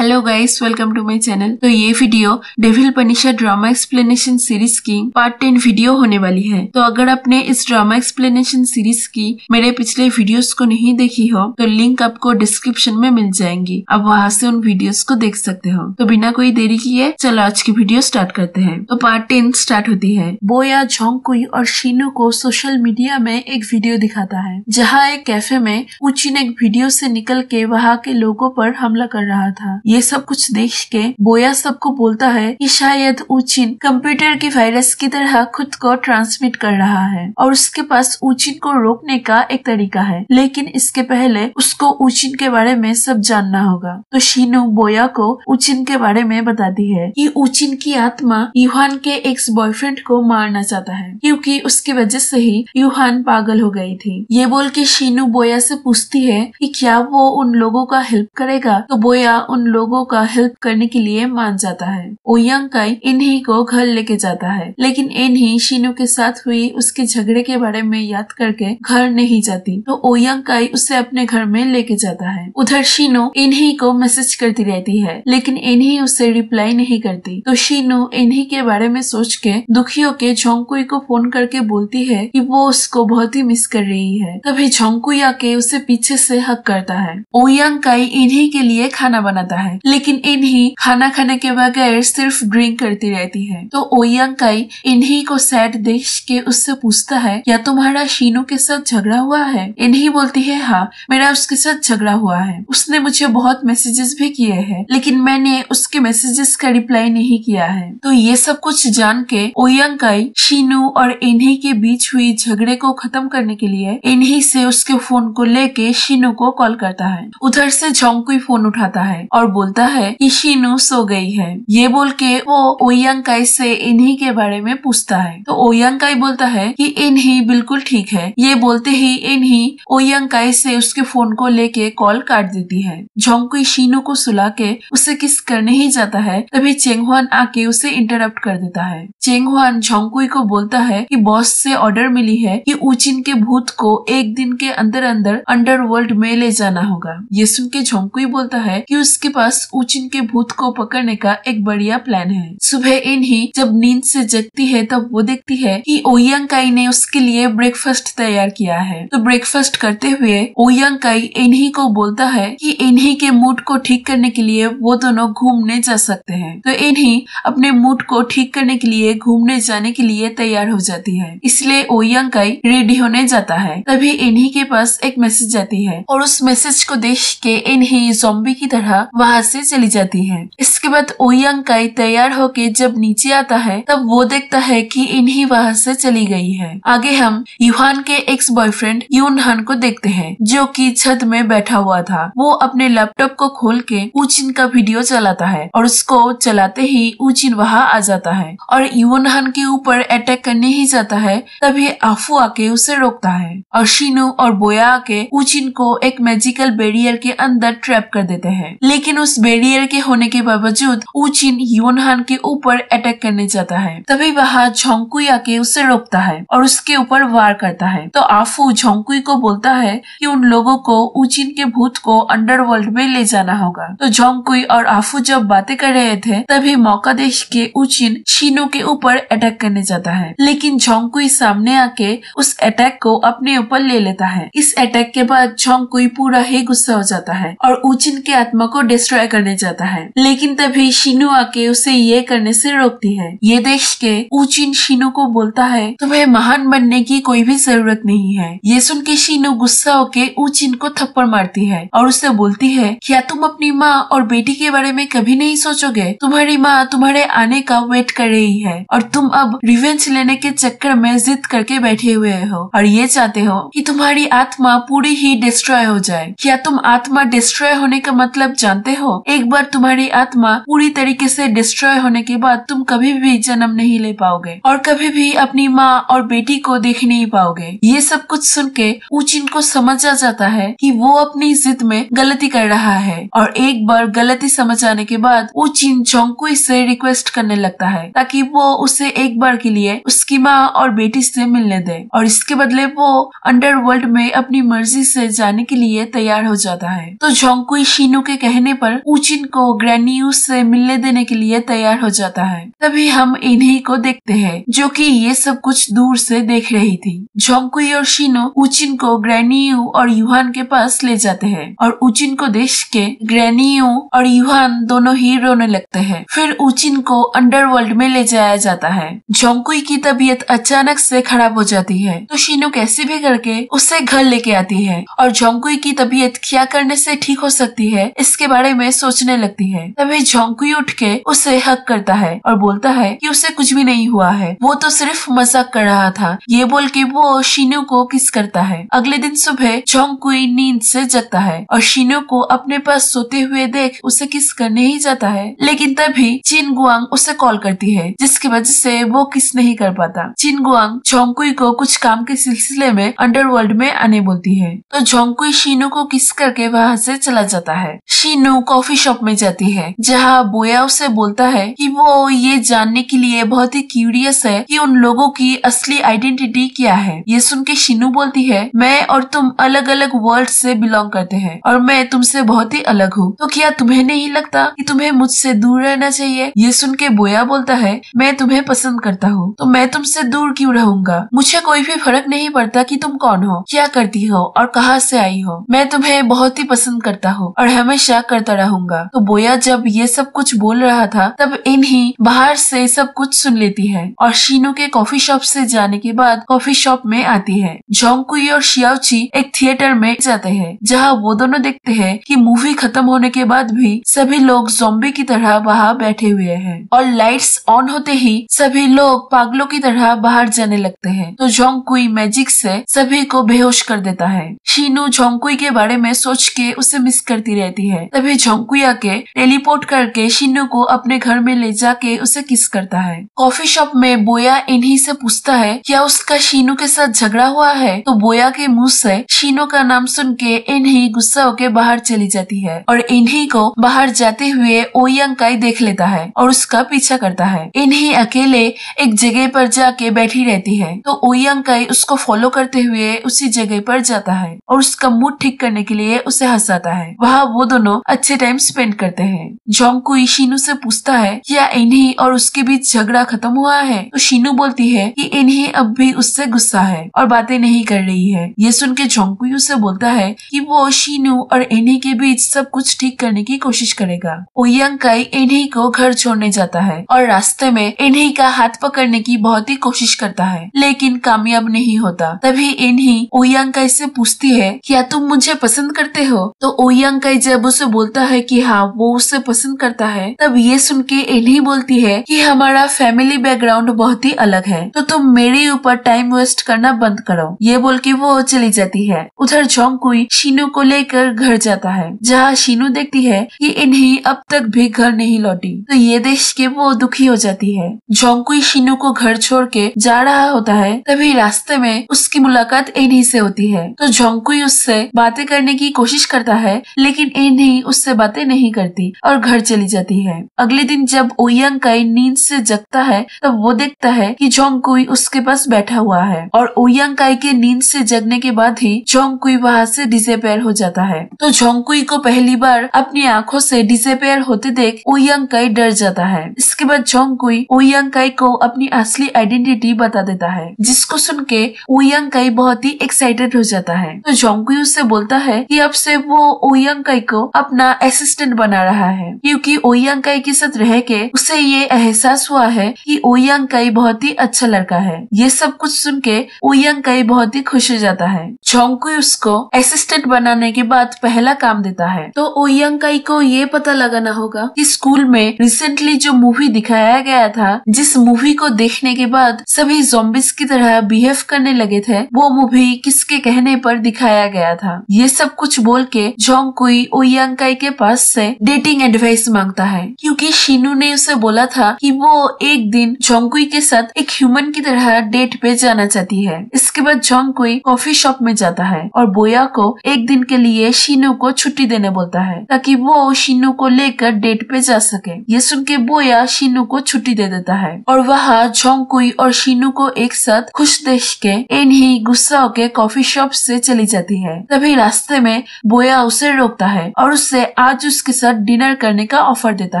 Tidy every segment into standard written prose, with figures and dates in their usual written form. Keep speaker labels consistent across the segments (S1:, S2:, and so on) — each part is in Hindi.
S1: Hello guys, welcome to my channel. तो ये video Devil Punisher drama explanation series की पार्ट 10 वीडियो होने वाली है। तो अगर आपने इस ड्रामा एक्सप्लेनेशन सीरीज की मेरे पिछले वीडियोस को नहीं देखी हो तो लिंक आपको डिस्क्रिप्शन में मिल जाएंगी, आप वहां से उन वीडियोस को देख सकते हो। तो बिना कोई देरी किए चलो आज की वीडियो स्टार्ट करते हैं। तो पार्ट 10 स्टार्ट होती है। बोया जोंगकुई और शीनू को सोशल मीडिया में एक वीडियो दिखाता है जहाँ एक कैफे में उचिन एक वीडियो से निकल के वहाँ के लोगों पर हमला कर रहा था। ये सब कुछ देख के बोया सबको बोलता है कि शायद उचिन कंप्यूटर की वायरस की तरह खुद को ट्रांसमिट कर रहा है और उसके पास उचिन को रोकने का एक तरीका है, लेकिन इसके पहले उसको उचिन के बारे में सब जानना होगा। तो शीनू बोया को उचिन के बारे में बताती है कि उचिन की आत्मा यूहान के एक्स बॉयफ्रेंड को मारना चाहता है क्योंकि उसकी वजह से ही यूहान पागल हो गई थी। ये बोल के शीनू बोया से पूछती है कि क्या वो उन लोगों का हेल्प करेगा। तो बोया उन लोगों का हेल्प करने के लिए मान जाता है। ओयांकाई इन्हीं को घर लेके जाता है, लेकिन इन्हीं शीनू के साथ हुई उसके झगड़े के बारे में याद करके घर नहीं जाती। तो ओयांकाई उसे अपने घर में लेके जाता है। उधर शीनू इन्हीं को मैसेज करती रहती है, लेकिन इन्हीं उसे रिप्लाई नहीं करती। तो शीनू इन्हीं के बारे में सोच के दुखी होके जोंगकुई को फोन करके बोलती है कि वो उसको बहुत ही मिस कर रही है। तभी जोंगकुई आके उसे पीछे से हक करता है। ओयांकाई इन्हीं के लिए खाना बनाता है, लेकिन इन्हीं खाना खाने के बगैर सिर्फ ड्रिंक करती रहती है। तो ओयांकाई इन्हीं को सैड देख के उससे पूछता है क्या तुम्हारा शीनू के साथ झगड़ा हुआ है। इन्हीं बोलती है हाँ, मेरा उसके साथ झगड़ा हुआ है। उसने मुझे बहुत मैसेजेस भी किए हैं, लेकिन मैंने उसके मैसेजेस का रिप्लाई नहीं किया है। तो ये सब कुछ जान के ओयांकाई शीनू और इन्हीं के बीच हुई झगड़े को खत्म करने के लिए इन्हीं से उसके फोन को लेके शीनू को कॉल करता है। उधर से जोंगकुई फोन उठाता है और बोलता है कि शीनू सो गई है। ये बोल के वो ओयांकाई से इन्हीं के बारे में पूछता है। तो ओयांकाई बोलता है कि इन्हीं बिल्कुल ठीक है। ये बोलते ही इन्हीं ओयांकाई से उसके फोन को लेके कॉल काट देती है। जोंगकुई शीनू को सुला के उसे किस करने ही जाता है, तभी चेंगहुआन आके उसे इंटरप्ट कर देता है। चेंगहुआन जोंगकुई को बोलता है कि बॉस से ऑर्डर मिली है कि उचिन के भूत को एक दिन के अंदर अंदर अंडरवर्ल्ड में ले जाना होगा। ये सुन के जोंगकुई बोलता है कि उसके पास उचिन के भूत को पकड़ने का एक बढ़िया प्लान है। सुबह इन्हीं जब नींद से जगती है तब वो देखती है कि ओयांकाई ने उसके लिए ब्रेकफास्ट तैयार किया है। तो ब्रेकफास्ट करते हुए ओयांकाई इन्हीं को बोलता है कि इन्हीं के मूड को ठीक करने के लिए वो दोनों घूमने जा सकते हैं। तो इन्हीं अपने मूड को ठीक करने के लिए घूमने जाने के लिए तैयार हो जाती है, इसलिए ओयांकाई रेडी होने जाता है। तभी इन्हीं के पास एक मैसेज आती है और उस मैसेज को देख के इन्हीं ज़ॉम्बी की तरह वहाँ से चली जाती है। इसके बाद ओयांकाई तैयार होके जब नीचे आता है तब वो देखता है कि इन्हीं वहाँ से चली गई है। आगे हम यूहान के एक्स बॉयफ्रेंड यूनहान को देखते हैं जो कि छत में बैठा हुआ था। वो अपने लैपटॉप को खोल के उचिन का वीडियो चलाता है और उसको चलाते ही उचिन वहाँ आ जाता है और यूनहान के ऊपर अटैक करने ही जाता है। तभी आफू आके उसे रोकता है और शीनू और बोया आके उचिन को एक मैजिकल बैरियर के अंदर ट्रैप कर देते हैं, लेकिन उस बैरियर के होने के बावजूद उचिन यूनहान के ऊपर अटैक करने जाता है। तभी वहाँ जोंगकुई आके उसे रोकता है और उसके ऊपर वार करता है। तो आफू जोंगकुई को बोलता है कि उन लोगों को उचिन के भूत को अंडरवर्ल्ड में ले जाना होगा। तो जोंगकुई और आफू जब बातें कर रहे थे तभी मौका देख के उचिन शीनू के ऊपर अटैक करने जाता है, लेकिन जोंगकुई सामने आके उस अटैक को अपने ऊपर ले लेता है। इस अटैक के बाद जोंगकुई पूरा ही गुस्सा हो जाता है और उचिन के आत्मा को डिस्ट्रॉय करने जाता है, लेकिन तभी शीनू आके उसे ये करने से रोकती है। ये देख के उचिन शीनू को बोलता है तुम्हें महान बनने की कोई भी जरूरत नहीं है। ये सुन के शीनू गुस्सा होके उचिन को थप्पड़ मारती है और उसे बोलती है क्या तुम अपनी माँ और बेटी के बारे में कभी नहीं सोचोगे। तुम्हारी माँ तुम्हारे आने का वेट कर रही है और तुम अब रिवेंज लेने के चक्कर में जिद करके बैठे हुए हो और ये चाहते हो कि तुम्हारी आत्मा पूरी ही डिस्ट्रॉय हो जाए। क्या तुम आत्मा डिस्ट्रॉय होने का मतलब जानते हो? एक बार तुम्हारी आत्मा पूरी तरीके से डिस्ट्रॉय होने के बाद तुम कभी भी जन्म नहीं ले पाओगे और कभी भी अपनी माँ और बेटी को देख नहीं पाओगे। ये सब कुछ सुन के उचिन को समझ आ जाता है कि वो अपनी जिद में गलती कर रहा है और एक बार गलती समझ आने के बाद उचिन जोंगकुई से रिक्वेस्ट करने लगता है ताकि वो उसे एक बार के लिए उसकी माँ और बेटी से मिलने दे और इसके बदले वो अंडरवर्ल्ड में अपनी मर्जी से जाने के लिए तैयार हो जाता है। तो जोंगकुई शीनू के कहने पर पर ऊचिन को ग्रैनी यू से मिलने देने के लिए तैयार हो जाता है। तभी हम इन्हीं को देखते हैं जो कि ये सब कुछ दूर से देख रही थी। जोंगकुई और शिनो ऊचिन को ग्रैनी यू और यूहान के पास ले जाते हैं और ऊचिन को देख के ग्रैनी यू और यूहान दोनों ही रोने लगते हैं। फिर ऊचिन को अंडरवर्ल्ड में ले जाया जाता है। जोंगकुई की तबीयत अचानक से खराब हो जाती है तो शिनो कैसे भी करके उसे घर लेके आती है और जोंगकुई की तबीयत क्या करने से ठीक हो सकती है इसके बारे में सोचने लगती है। तभी जोंगकुई उठ के उसे हक करता है और बोलता है कि उसे कुछ भी नहीं हुआ है, वो तो सिर्फ मजाक कर रहा था। ये बोल के वो शिनो को किस करता है। अगले दिन सुबह जोंगकुई नींद से जगता है और शिनो को अपने पास सोते हुए देख उसे किस करने ही जाता है, लेकिन तभी चिन गुआंग उसे कॉल करती है जिसकी वजह से वो किस नहीं कर पाता। चिन गुआंग जोंगकुई को कुछ काम के सिलसिले में अंडरवर्ल्ड में आने बोलती है तो जोंगकुई शिनो को किस करके वहाँ से चला जाता है। शिनो कॉफी शॉप में जाती है जहाँ बोया उसे बोलता है कि वो ये जानने के लिए बहुत ही क्यूरियस है कि उन लोगों की असली आइडेंटिटी क्या है। ये सुन के शिनो बोलती है मैं और तुम अलग अलग वर्ल्ड से बिलोंग करते हैं और मैं तुमसे बहुत ही अलग हूँ, तो क्या तुम्हें नहीं लगता कि तुम्हें मुझसे दूर रहना चाहिए। ये सुन के बोया बोलता है मैं तुम्हें पसंद करता हूँ तो मैं तुमसे दूर क्यों रहूंगा, मुझे कोई भी फर्क नहीं पड़ता कि तुम कौन हो, क्या करती हो और कहाँ से आई हो, मैं तुम्हें बहुत ही पसंद करता हूँ और हमेशा करता रहूंगा। तो बोया जब ये सब कुछ बोल रहा था तब इन्हीं बाहर से सब कुछ सुन लेती है और शिनो के कॉफी शॉप से जाने के बाद कॉफी शॉप में आती है। जोंगकुई और शियाओची एक थिएटर में जाते हैं जहाँ वो दोनों देखते हैं कि मूवी खत्म होने के बाद भी सभी लोग ज़ॉम्बी की तरह वहाँ बैठे हुए हैं और लाइट्स ऑन होते ही सभी लोग पागलों की तरह बाहर जाने लगते हैं। तो जोंगकुई मैजिक से सभी को बेहोश कर देता है। शिनो जोंगकुई के बारे में सोच के उसे मिस करती रहती है। तभी जोंगकुई आके टेलीपोर्ट करके शिनो को अपने घर में ले जाके उसे किस करता है। कॉफी शॉप में बोया इन्हीं से पूछता है क्या उसका शिनो के साथ झगड़ा हुआ है, तो बोया के मुंह से शिनो का नाम सुन के इन्हीं गुस्सा होके बाहर चली जाती है और इन्हीं को बाहर जाते हुए ओयांग काई देख लेता है और उसका पीछा करता है। इन्हीं अकेले एक जगह पर जाके बैठी रहती है तो ओयांग काई उसको फॉलो करते हुए उसी जगह पर जाता है और उसका मूड ठीक करने के लिए उसे हंसाता है। वहाँ वो दोनों अच्छे टाइम स्पेंड करते हैं। जोंगकुई शिनो से पूछता है क्या इन्हीं और उसके बीच झगड़ा खत्म हुआ है, तो शिनो बोलती है कि इन्हीं अब भी उससे गुस्सा है और बातें नहीं कर रही है। ये सुन के जोंगकुई उसे बोलता है कि वो शिनो और इन्हीं के बीच सब कुछ ठीक करने की कोशिश करेगा। ओयांग काई इन्हीं को घर छोड़ने जाता है और रास्ते में इन्हीं का हाथ पकड़ने की बहुत ही कोशिश करता है लेकिन कामयाब नहीं होता। तभी इन्हीं ओयांग काई से पूछती है क्या तुम मुझे पसंद करते हो, तो ओयांग काई जब उसे बोलता है कि हाँ वो उसे पसंद करता है तब ये सुन के इन्हीं बोलती है कि हमारा फैमिली बैकग्राउंड बहुत ही अलग है तो तुम मेरे ऊपर टाइम वेस्ट करना बंद करो। ये बोल के वो चली जाती है। उधर जोंगकुई शिनो को लेकर घर जाता है जहाँ शिनो देखती है कि इन्हीं अब तक भी घर नहीं लौटी तो ये देख के वो दुखी हो जाती है। जोंगकुई शिनो को घर छोड़ के जा रहा होता है तभी रास्ते में उसकी मुलाकात इन्हीं से होती है तो जोंगकुई उससे बातें करने की कोशिश करता है लेकिन इन्हीं उससे बातें नहीं करती और घर चली जाती है। अगले दिन जब ओयांग काई नींद से जगता है तब वो देखता है कि जोंगकुई उसके पास बैठा हुआ है और ओयांग काई के नींद से जगने के बाद ही जोंगकुई वहाँ से डिसअपीयर हो जाता है। तो जोंगकुई को पहली बार अपनी आंखों से डिसअपीयर होते देख ओयांग काई डर जाता है। इसके बाद जोंगकुई ओयांग काई को अपनी असली आइडेंटिटी बता देता है जिसको सुन के ओयांग काई बहुत ही एक्साइटेड हो जाता है। तो जोंगकुई उससे बोलता है कि अब से वो ओयांग काई को अपना असिस्टेंट बना रहा है क्योंकि ओयांग काई के साथ रह के उसे ये एहसास हुआ है कि ओयांग काई बहुत ही अच्छा लड़का है। ये सब कुछ सुन के ओयांग काई बहुत ही खुश हो जाता है। जोंगकुई उसको असिस्टेंट बनाने के बाद पहला काम देता है तो ओयांग काई को ये पता लगाना होगा कि स्कूल में रिसेंटली जो मूवी दिखाया गया था, जिस मूवी को देखने के बाद सभी ज़ॉम्बीज की तरह बिहेव करने लगे थे, वो मूवी किसके कहने पर दिखाया गया था। ये सब कुछ बोल के जोंगकुई ओयांग काई के पास से डेटिंग एडवाइस मांगता है क्योंकि शिनो ने उसे बोला था कि वो एक दिन जोंगकुई के साथ एक ह्यूमन की तरह डेट पे जाना चाहती है। इसके बाद जोंगकुई कॉफी शॉप में जाता है और बोया को एक दिन के लिए शिनो को छुट्टी देने बोलता है ताकि वो शिनो को लेकर डेट पे जा सके। ये सुन के बोया शिनो को छुट्टी दे देता है और वहाँ जोंगकुई और शिनो को एक साथ खुश देख के इन्हीं गुस्सा होके कॉफी शॉप से चली जाती है। तभी रास्ते में बोया उसे रोकता है और उससे आज उसके साथ डिनर करने का ऑफर देता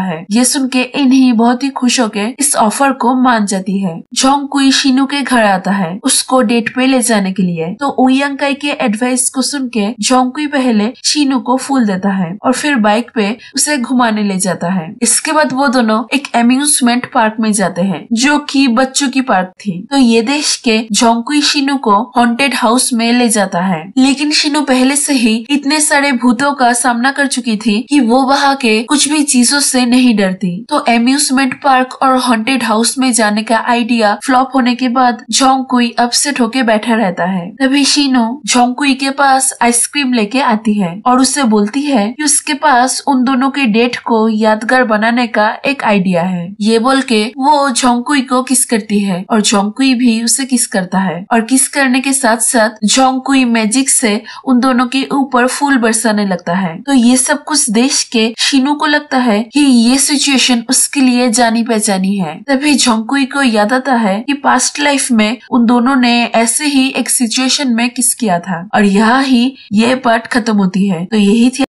S1: है। ये सुन के इन्हीं बहुत ही खुश होके इस ऑफर को मान जाती है। जोंगकुई शिनू के घर आता है उसको डेट पे ले जाने के लिए। तो ओयांग काई के एडवाइस को सुन के जोंगकुई पहले शिनू को फूल देता है और फिर बाइक पे उसे घुमाने ले जाता है। इसके बाद वो दोनों एक एम्यूजमेंट पार्क में जाते हैं जो कि बच्चों की पार्क थी। तो ये देख के जोंगकुई शिनू को हॉन्टेड हाउस में ले जाता है, लेकिन शिनू पहले से ही इतने सारे भूतों का सामना कर चुकी थी कि वो वहाँ के कुछ भी चीजों से नहीं डरती। तो एम्यूजमेंट पार्क और हॉन्टेड हाउस में जाने का आइडिया फ्लॉप होने के बाद जोंगकुई अपसेट होके बैठा रहता है। तभी शिनू जोंगकुई के पास आइसक्रीम लेके आती है और उससे बोलती है कि उसके पास उन दोनों के डेट को यादगार बनाने का एक आइडिया है। ये बोल के वो जोंगकुई को किस करती है और जोंगकुई भी उसे किस करता है और किस करने के साथ साथ जोंगकुई मैजिक से उन दोनों के ऊपर फूल बरसाने लगता है। तो ये सब कुछ देख के शिनू को लगता है कि ये सिचुएशन उसके लिए जानी पहचानी है। तभी जोंगकुई को याद आता है कि पास्ट लाइफ में उन दोनों ने ऐसे ही एक सिचुएशन में किस किया था और यहाँ ही ये पार्ट खत्म होती है। तो यही थी